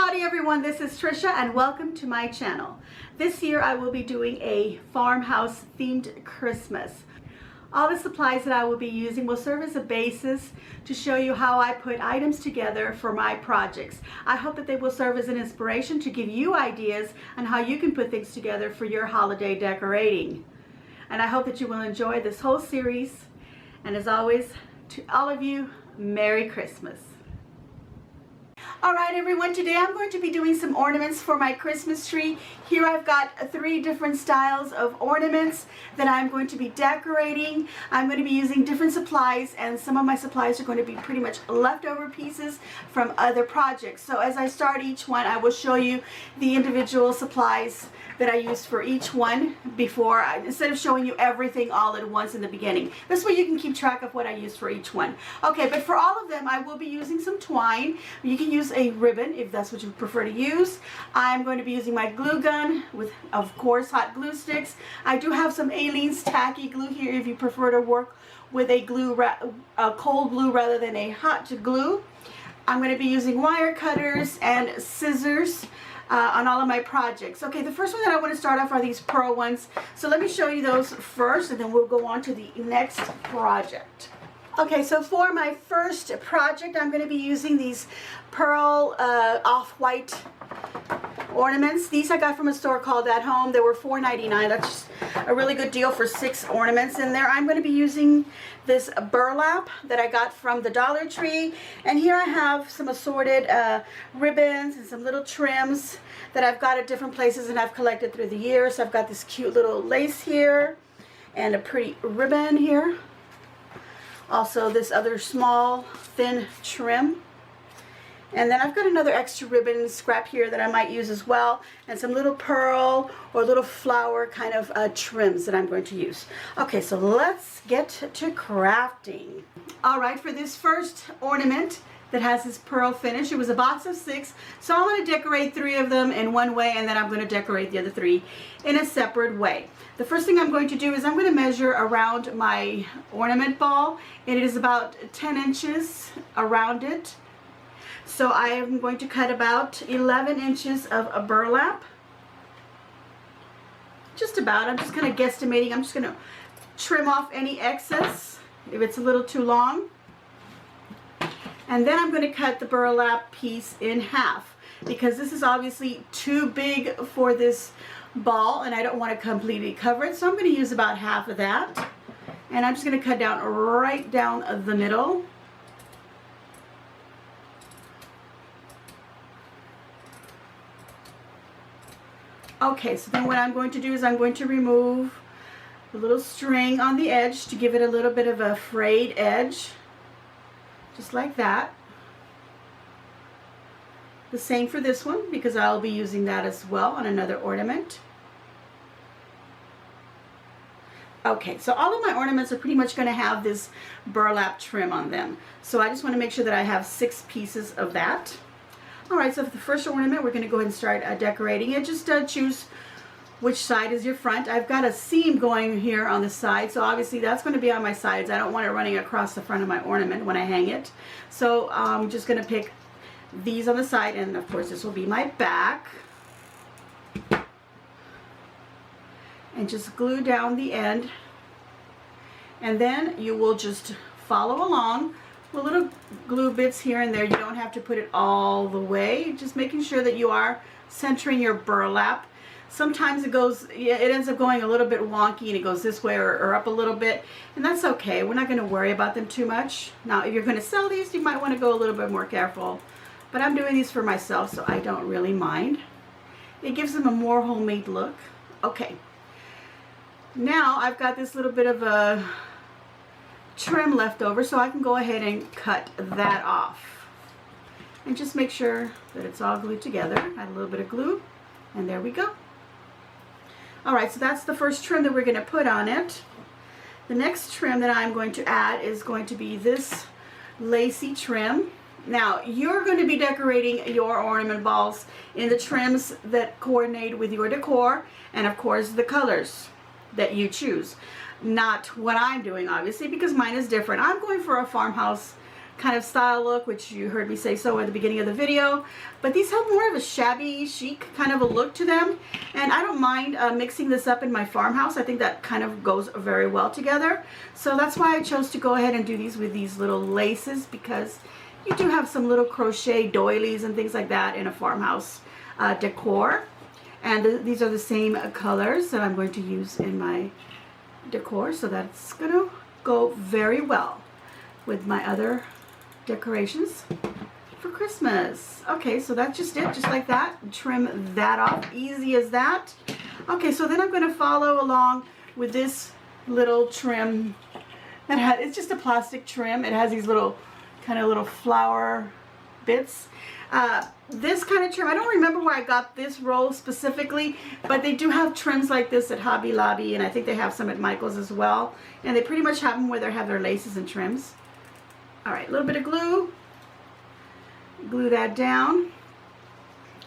Howdy everyone, this is Tricia and welcome to my channel. This year I will be doing a farmhouse themed Christmas. All the supplies that I will be using will serve as a basis to show you how I put items together for my projects. I hope that they will serve as an inspiration to give you ideas on how you can put things together for your holiday decorating. And I hope that you will enjoy this whole series. And as always, to all of you, Merry Christmas. Alright everyone, today I'm going to be doing some ornaments for my Christmas tree. Here I've got 3 different styles of ornaments that I'm going to be decorating. I'm going to be using different supplies, and some of my supplies are going to be pretty much leftover pieces from other projects. So as I start each one, I will show you the individual supplies that I used for each one before, instead of showing you everything all at once in the beginning. This way you can keep track of what I used for each one. Okay, but for all of them I will be using some twine. You can use a ribbon if that's what you prefer to use. I'm going to be using my glue gun with, of course, hot glue sticks. I do have some Aleene's tacky glue here if you prefer to work with a cold glue rather than a hot glue. I'm going to be using wire cutters and scissors on all of my projects. Okay, the first one that I want to start off are these pearl ones. So let me show you those first, and then we'll go on to the next project. Okay, so for my first project, I'm going to be using these pearl off-white ornaments. These I got from a store called At Home. They were $4.99. That's a really good deal for 6 ornaments in there. I'm going to be using this burlap that I got from the Dollar Tree. And here I have some assorted ribbons and some little trims that I've got at different places and I've collected through the years. So I've got this cute little lace here and a pretty ribbon here. Also this other small thin trim. And then I've got another extra ribbon scrap here that I might use as well, and some little pearl or little flower kind of trims that I'm going to use. Okay, so let's get to crafting. Alright, for this first ornament that has this pearl finish, it was a box of 6, so I'm going to decorate 3 of them in one way, and then I'm going to decorate the other 3 in a separate way. The first thing I'm going to do is I'm going to measure around my ornament ball, and it is about 10 inches around it. So I am going to cut about 11 inches of a burlap. Just about. I'm just kind of guesstimating. I'm just going to trim off any excess if it's a little too long. And then I'm going to cut the burlap piece in half, because this is obviously too big for this ball and I don't want to completely cover it. So I'm going to use about half of that. And I'm just going to cut down right down the middle. Okay, so then what I'm going to do is I'm going to remove the little string on the edge to give it a little bit of a frayed edge, just like that. The same for this one, because I'll be using that as well on another ornament. Okay, so all of my ornaments are pretty much going to have this burlap trim on them. So I just want to make sure that I have 6 pieces of that. Alright, so for the first ornament, we're going to go ahead and start decorating it. Just choose which side is your front. I've got a seam going here on the side, so obviously that's going to be on my sides. I don't want it running across the front of my ornament when I hang it. So I'm just going to pick these on the side, and of course this will be my back. And just glue down the end. And then you will just follow along with little glue bits here and there. You don't have to put it all the way, just making sure that you are centering your burlap. Sometimes it ends up going a little bit wonky and it goes this way or up a little bit, and that's okay. We're not going to worry about them too much. Now if you're going to sell these, you might want to go a little bit more careful, but I'm doing these for myself, so I don't really mind. It gives them a more homemade look. Okay, now I've got this little bit of a trim left over, so I can go ahead and cut that off. And just make sure that it's all glued together. Add a little bit of glue, and there we go. Alright, so that's the first trim that we're going to put on it. The next trim that I'm going to add is going to be this lacy trim. Now, you're going to be decorating your ornament balls in the trims that coordinate with your decor, and of course the colors that you choose. Not what I'm doing, obviously, because mine is different. I'm going for a farmhouse kind of style look, which you heard me say so at the beginning of the video. But these have more of a shabby chic kind of a look to them, and I don't mind mixing this up in my farmhouse. I think that kind of goes very well together. So that's why I chose to go ahead and do these with these little laces, because you do have some little crochet doilies and things like that in a farmhouse decor. And these are the same colors that I'm going to use in my decor, so that's gonna go very well with my other decorations for Christmas. Okay, so that's just it, just like that. Trim that off, easy as that. Okay, so then I'm going to follow along with this little trim that it's just a plastic trim. It has these little kind of little flower bits. This kind of trim, I don't remember where I got this roll specifically, but they do have trims like this at Hobby Lobby, and I think they have some at Michael's as well. And they pretty much have them where they have their laces and trims. All right, a little bit of glue. Glue that down.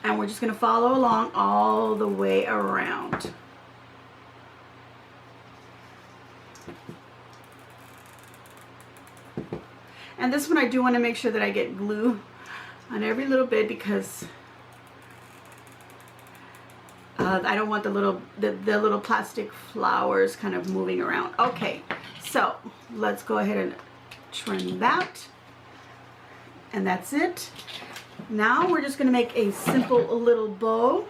And we're just going to follow along all the way around. And this one I do want to make sure that I get glue on every little bit, because I don't want the little plastic flowers kind of moving around. Okay, so let's go ahead and trim that, and that's it. Now we're just going to make a simple little bow,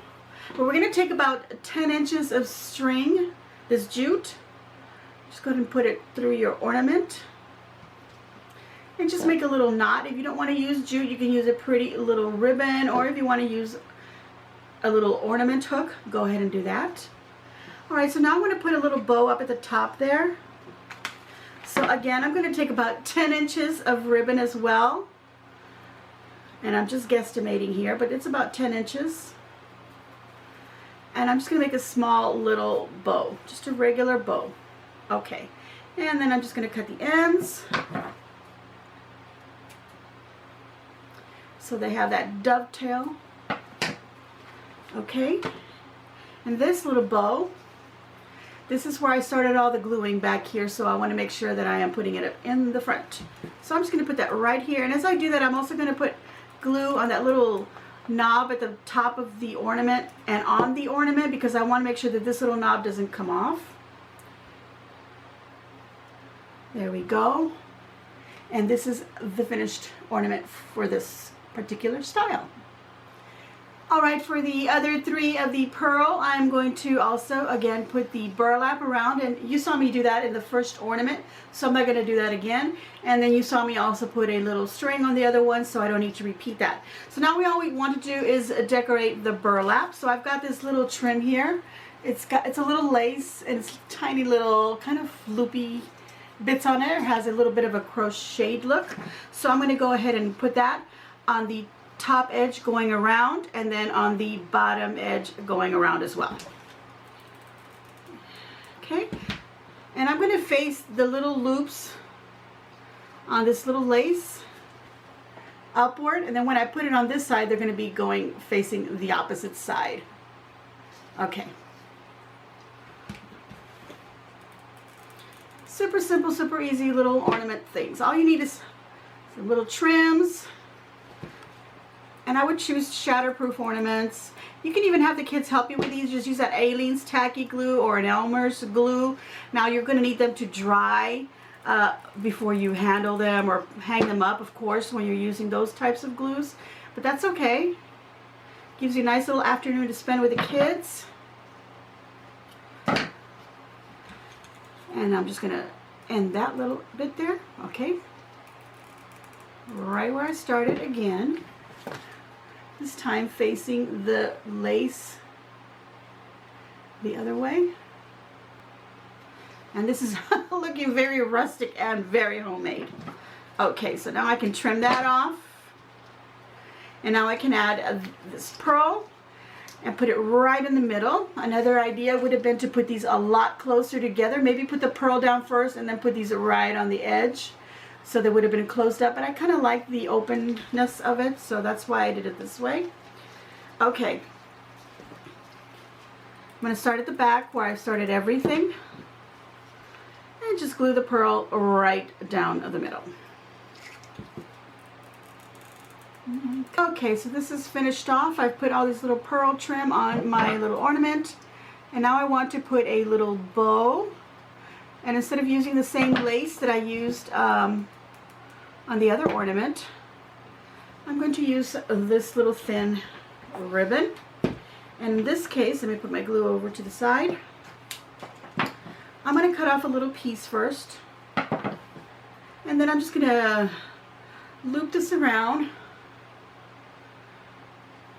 but we're going to take about 10 inches of string, this jute. Just go ahead and put it through your ornament and just make a little knot. If you don't want to use jute, you can use a pretty little ribbon, or if you want to use a little ornament hook, go ahead and do that. All right, so now I'm going to put a little bow up at the top there. So again, I'm going to take about 10 inches of ribbon as well. And I'm just guesstimating here, but it's about 10 inches. And I'm just going to make a small little bow, just a regular bow. Okay, and then I'm just going to cut the ends, so they have that dovetail. Okay, and this little bow, this is where I started all the gluing back here, so I want to make sure that I am putting it in the front. So I'm just going to put that right here, and as I do that, I'm also going to put glue on that little knob at the top of the ornament and on the ornament, because I want to make sure that this little knob doesn't come off. There we go. And this is the finished ornament for this particular style. All right, for the other three of the pearl, I'm going to also again put the burlap around, and you saw me do that in the first ornament, so I'm not going to do that again. And then you saw me also put a little string on the other one, so I don't need to repeat that. So now all we want to do is decorate the burlap. So I've got this little trim here. It's a little lace, and it's tiny little kind of loopy bits on it. It has a little bit of a crocheted look. So I'm going to go ahead and put that on the top edge going around, and then on the bottom edge going around as well. Okay, and I'm going to face the little loops on this little lace upward, and then when I put it on this side, they're going to be going facing the opposite side. Okay. Super simple, super easy little ornament things. All you need is some little trims. And I would choose shatterproof ornaments. You can even have the kids help you with these. Just use that Aleene's tacky glue or an Elmer's glue. Now you're going to need them to dry before you handle them or hang them up, of course, when you're using those types of glues. But that's okay. Gives you a nice little afternoon to spend with the kids. And I'm just going to end that little bit there. Okay. Right where I started again. This time facing the lace the other way. And this is looking very rustic and very homemade. Okay, so now I can trim that off. And now I can add this pearl and put it right in the middle. Another idea would have been to put these a lot closer together. Maybe put the pearl down first and then put these right on the edge, so they would have been closed up, but I kind of like the openness of it, so that's why I did it this way. Okay. I'm going to start at the back where I started everything, and just glue the pearl right down the middle. Okay, so this is finished off. I've put all this little pearl trim on my little ornament. And now I want to put a little bow. And instead of using the same lace that I used on the other ornament, I'm going to use this little thin ribbon. And in this case, let me put my glue over to the side. I'm going to cut off a little piece first. And then I'm just going to loop this around.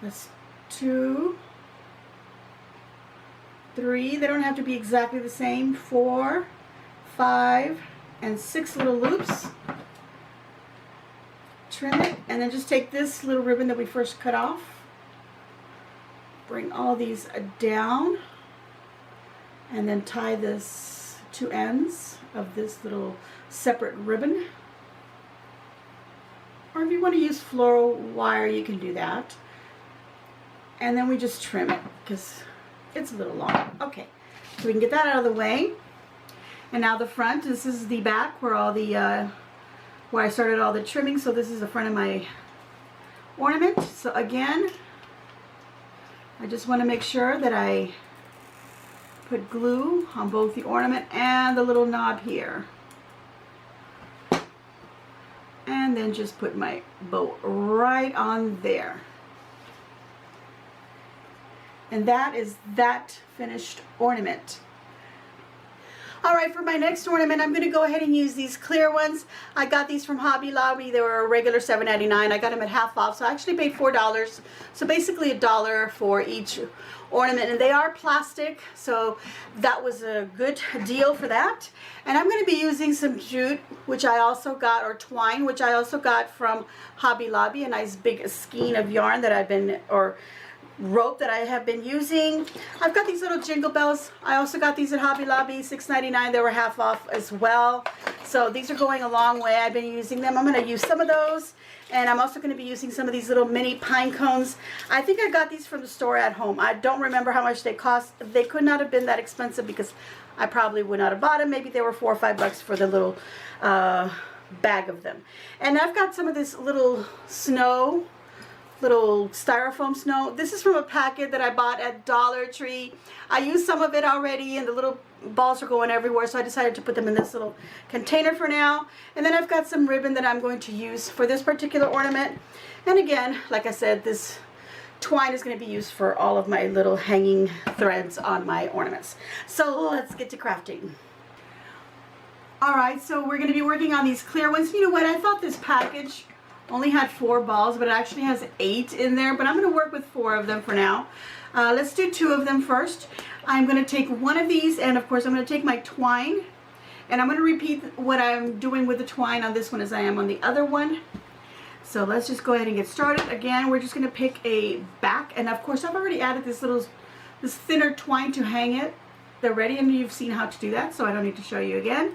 That's 2, 3. They don't have to be exactly the same. 4, 5, and 6 little loops. Trim it, and then just take this little ribbon that we first cut off. Bring all these down, and then tie this 2 ends of this little separate ribbon. Or if you want to use floral wire, you can do that. And then we just trim it because it's a little long. Okay, so we can get that out of the way. And now the front, this is the back where all the where I started all the trimming. So this is the front of my ornament. So again, I just want to make sure that I put glue on both the ornament and the little knob here. And then just put my bow right on there. And that is that finished ornament. Alright, for my next ornament, I'm going to go ahead and use these clear ones. I got these from Hobby Lobby. They were a regular $7.99. I got them at half off, so I actually paid $4. So basically $1 for each ornament. And they are plastic, so that was a good deal for that. And I'm going to be using some jute, which I also got, or twine, which I also got from Hobby Lobby. A nice big skein of yarn that I've been, or rope that I have been using. I've got these little jingle bells. I also got these at Hobby Lobby, $6.99. They were half off as well. So these are going a long way. I've been using them. I'm going to use some of those. And I'm also going to be using some of these little mini pine cones. I think I got these from the store at home. I don't remember how much they cost. They could not have been that expensive because I probably would not have bought them. Maybe they were $4 or $5 for the little bag of them. And I've got some of this little snow, little styrofoam snow. This is from a packet that I bought at Dollar Tree. I used some of it already and the little balls are going everywhere, so I decided to put them in this little container for now. And then I've got some ribbon that I'm going to use for this particular ornament. And again, like I said, this twine is going to be used for all of my little hanging threads on my ornaments. So let's get to crafting. Alright, so we're going to be working on these clear ones. You know what, I thought this package only had 4 balls, but it actually has 8 in there, but I'm going to work with 4 of them for now. Let's do 2 of them first. I'm going to take one of these, and of course I'm going to take my twine, and I'm going to repeat what I'm doing with the twine on this one as I am on the other one. So let's just go ahead and get started. Again, we're just going to pick a back, and of course I've already added this thinner twine to hang it. They're ready, and you've seen how to do that, so I don't need to show you again.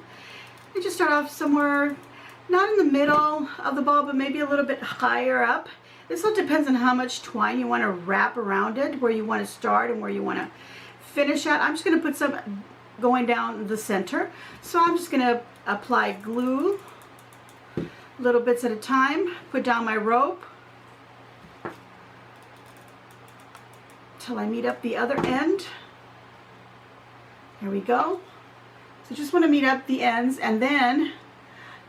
And just start off somewhere not in the middle of the ball, but maybe a little bit higher up. This all depends on how much twine you want to wrap around it, where you want to start and where you want to finish at. I'm just going to put some going down the center. So I'm just going to apply glue little bits at a time, put down my rope till I meet up the other end. Here we go. So just want to meet up the ends, and then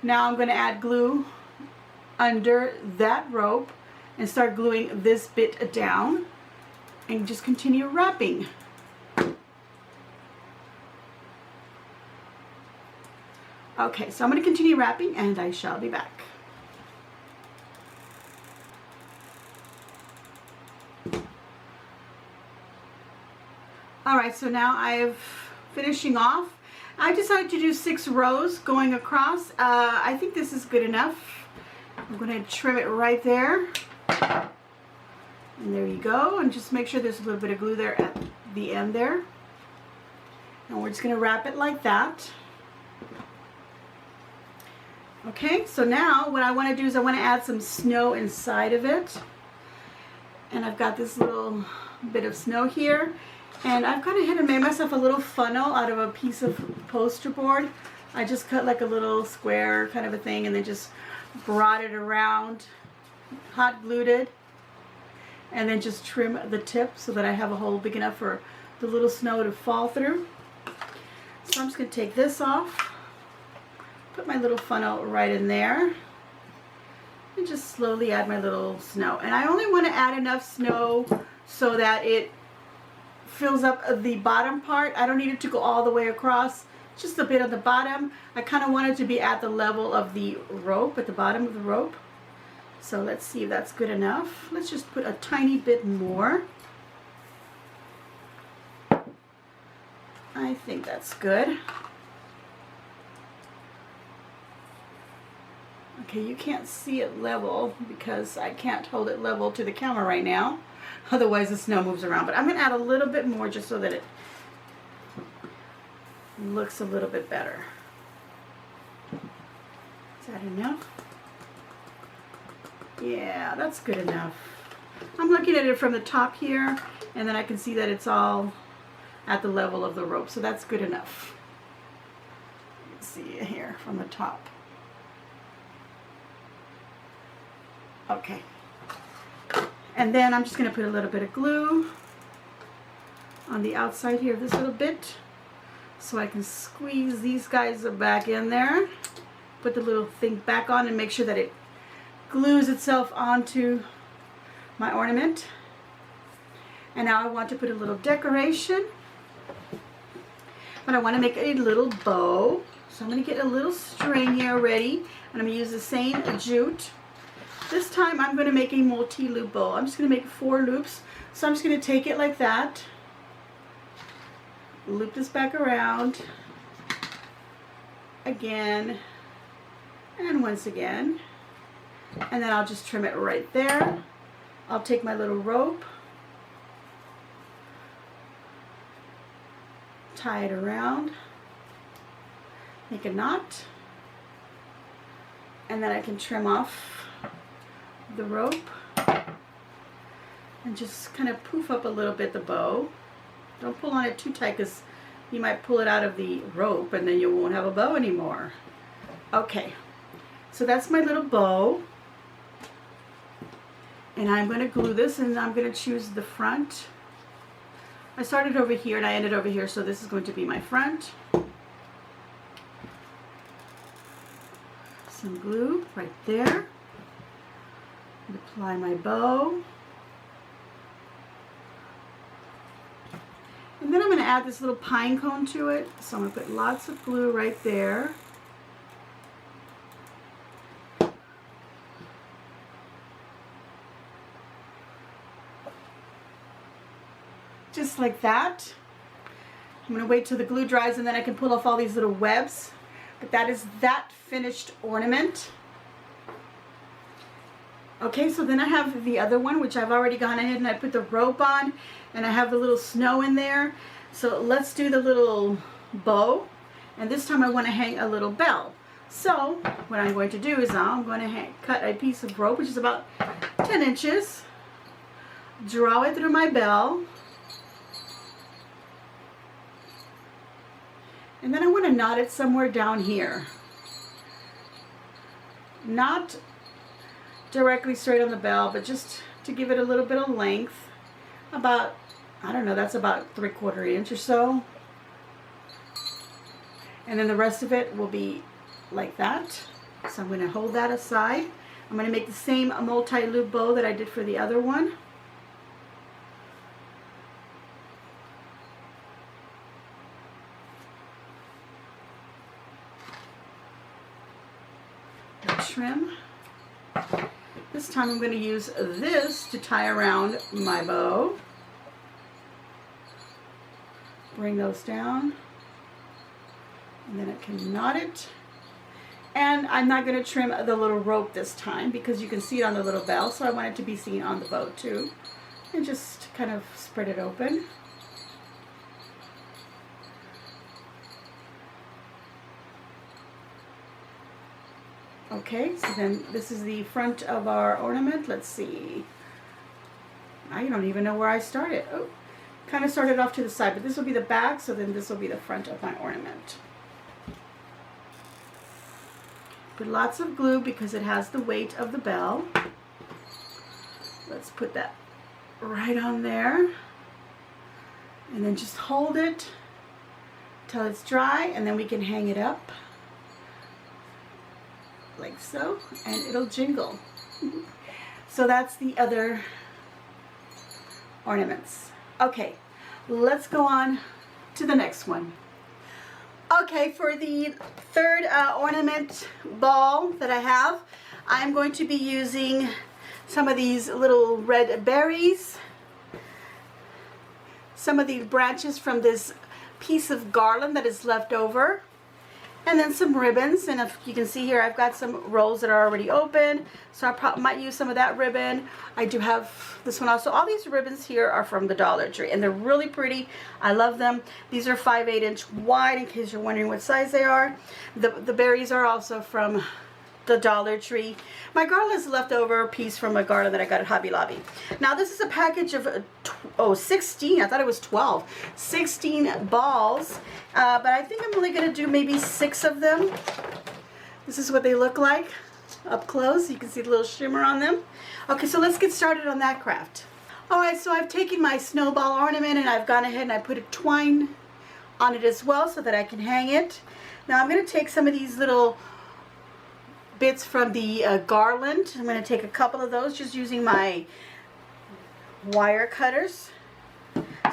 now I'm going to add glue under that rope and start gluing this bit down and just continue wrapping. Okay, so I'm going to continue wrapping and I shall be back. Alright, so now I've finishing off. I decided to do 6 rows going across. I think this is good enough. I'm going to trim it right there. And there you go. And just make sure there's a little bit of glue there at the end there. And we're just going to wrap it like that. Okay, so now what I want to do is I want to add some snow inside of it. And I've got this little bit of snow here. And I've gone ahead and made myself a little funnel out of a piece of poster board. I just cut like a little square kind of a thing and then just brought it around hot glued it, and then just trim the tip so that I have a hole big enough for the little snow to fall through. So I'm just going to take this off, put my little funnel right in there, and just slowly add my little snow. And I only want to add enough snow so that it fills up the bottom part. I don't need it to go all the way across, just a bit at the bottom. I kind of want it to be at the level of the rope, at the bottom of the rope. So let's see if that's good enough. Let's just put a tiny bit more. I think that's good. Okay, you can't see it level because I can't hold it level to the camera right now. Otherwise the snow moves around. But I'm going to add a little bit more just so that it looks a little bit better. Is that enough? Yeah, that's good enough. I'm looking at it from the top here, and then I can see that it's all at the level of the rope, so that's good enough. Let's see here from the top. Okay. And then I'm just going to put a little bit of glue on the outside here, this little bit, so I can squeeze these guys back in there. Put the little thing back on and make sure that it glues itself onto my ornament. And now I want to put a little decoration, but I want to make a little bow. So I'm going to get a little string here ready, and I'm going to use the same jute. This time I'm going to make a multi-loop bow. I'm just going to make 4 loops. So I'm just going to take it like that, loop this back around again and once again, and then I'll just trim it right there. I'll take my little rope, tie it around, make a knot, and then I can trim off the rope and just kind of poof up a little bit the bow. Don't pull on it too tight because you might pull it out of the rope and then you won't have a bow anymore. Okay, so that's my little bow. And I'm going to glue this, and I'm going to choose the front. I started over here and I ended over here, so this is going to be my front. Some glue right there. Apply my bow. And then I'm going to add this little pine cone to it. So I'm going to put lots of glue right there. Just like that. I'm going to wait till the glue dries, and then I can pull off all these little webs. But that is that finished ornament. Okay, so then I have the other one, which I've already gone ahead and I put the rope on, and I have the little snow in there. So let's do the little bow, and this time I want to hang a little bell. So what I'm going to do is I'm going to cut a piece of rope, which is about 10 inches, draw it through my bell, and then I want to knot it somewhere down here. Not directly straight on the bell, but just to give it a little bit of length. About, I don't know, that's about 3/4 inch or so. And then the rest of it will be like that. So I'm going to hold that aside. I'm going to make the same multi-loop bow that I did for the other one. Trim. This time I'm going to use this to tie around my bow. Bring those down, and then I can knot it. And I'm not going to trim the little rope this time because you can see it on the little bell, so I want it to be seen on the bow too. And just kind of spread it open. Okay, so then this is the front of our ornament. Let's see. I don't even know where I started. Oh, kind of started off to the side, but this will be the back, so then this will be the front of my ornament. Put lots of glue because it has the weight of the bell. Let's put that right on there. And then just hold it till it's dry, and then we can hang it up like so, and it'll jingle. So that's the other ornaments. Okay, let's go on to the next one. Okay, for the third ornament ball that I have, I'm going to be using some of these little red berries, some of these branches from this piece of garland that is left over, and then some ribbons. And if you can see here, I've got some rolls that are already open, so I probably might use some of that ribbon. I do have this one also. All these ribbons here are from the Dollar Tree, and they're really pretty. I love them. These are 5/8 inch wide, in case you're wondering what size they are. The berries are also from the Dollar Tree. My garland is a leftover piece from a garland that I got at Hobby Lobby. Now this is a package of 16. I thought it was 12. 16 balls, but I think I'm only going to do maybe 6 of them. This is what they look like up close. You can see the little shimmer on them. Okay, so let's get started on that craft. Alright, so I've taken my snowball ornament and I've gone ahead and I put a twine on it as well so that I can hang it. Now I'm going to take some of these little bits from the garland. I'm going to take a couple of those, just using my wire cutters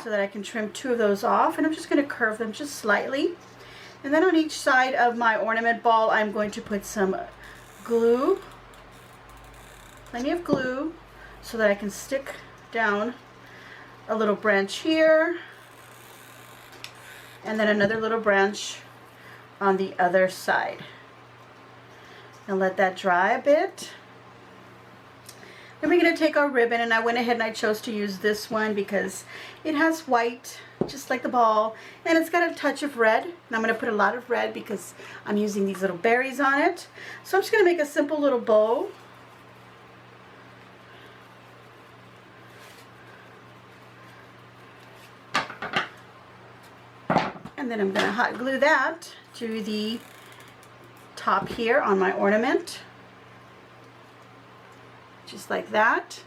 so that I can trim 2 of those off, and I'm just going to curve them just slightly. And then on each side of my ornament ball, I'm going to put some glue, plenty of glue, so that I can stick down a little branch here, and then another little branch on the other side. And let that dry a bit. Then we're going to take our ribbon, and I went ahead and I chose to use this one because it has white, just like the ball, and it's got a touch of red. And I'm going to put a lot of red because I'm using these little berries on it. So I'm just going to make a simple little bow. And then I'm going to hot glue that to the top here on my ornament, just like that.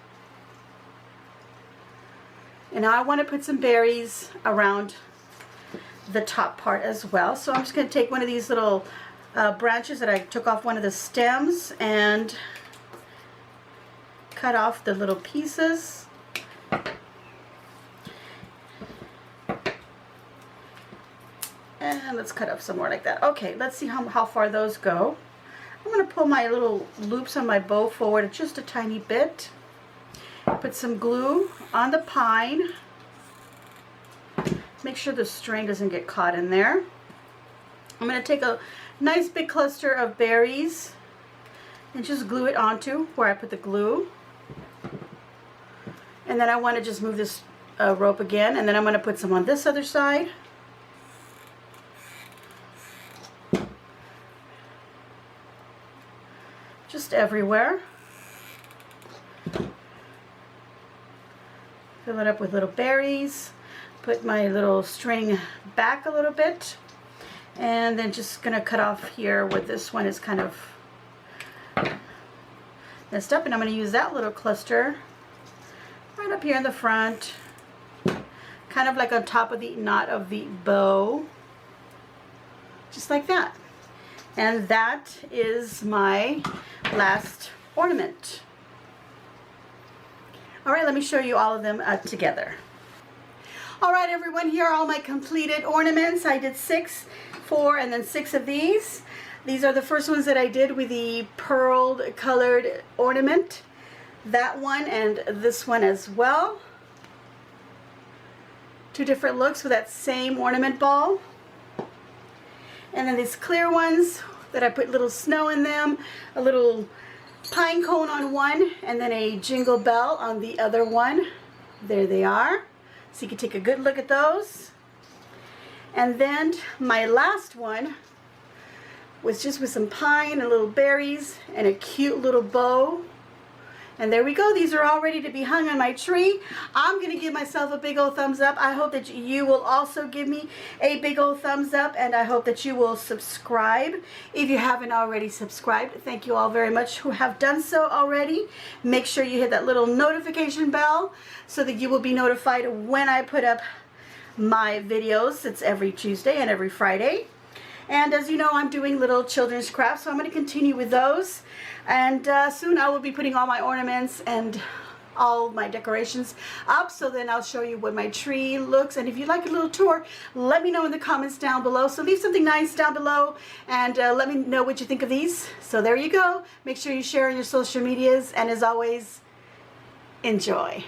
And now I want to put some berries around the top part as well. So I'm just going to take one of these little branches that I took off one of the stems and cut off the little pieces. And let's cut up some more like that. Okay, let's see how far those go. I'm going to pull my little loops on my bow forward just a tiny bit. Put some glue on the pine. Make sure the string doesn't get caught in there. I'm going to take a nice big cluster of berries and just glue it onto where I put the glue. And then I want to just move this rope again, and then I'm going to put some on this other side. Just everywhere. Fill it up with little berries. Put my little string back a little bit. And then just going to cut off here where this one is kind of messed up. And I'm going to use that little cluster right up here in the front. Kind of like on top of the knot of the bow. Just like that. And that is my last ornament. Alright, let me show you all of them together. Alright everyone, here are all my completed ornaments. I did 6, 4, and then 6 of these. These are the first ones that I did with the pearled colored ornament. That one and this one as well. 2 different looks with that same ornament ball. And then these clear ones that I put little snow in them, a little pine cone on one, and then a jingle bell on the other one. There they are. So you can take a good look at those. And then my last one was just with some pine and little berries and a cute little bow. And there we go. These are all ready to be hung on my tree. I'm going to give myself a big old thumbs up. I hope that you will also give me a big old thumbs up, and I hope that you will subscribe if you haven't already subscribed. Thank you all very much who have done so already. Make sure you hit that little notification bell so that you will be notified when I put up my videos. It's every Tuesday and every Friday. And as you know, I'm doing little children's crafts, so I'm going to continue with those. And soon I will be putting all my ornaments and all my decorations up, so then I'll show you what my tree looks. And if you'd like a little tour, let me know in the comments down below. So leave something nice down below and let me know what you think of these. So there you go. Make sure you share on your social medias, and as always, enjoy.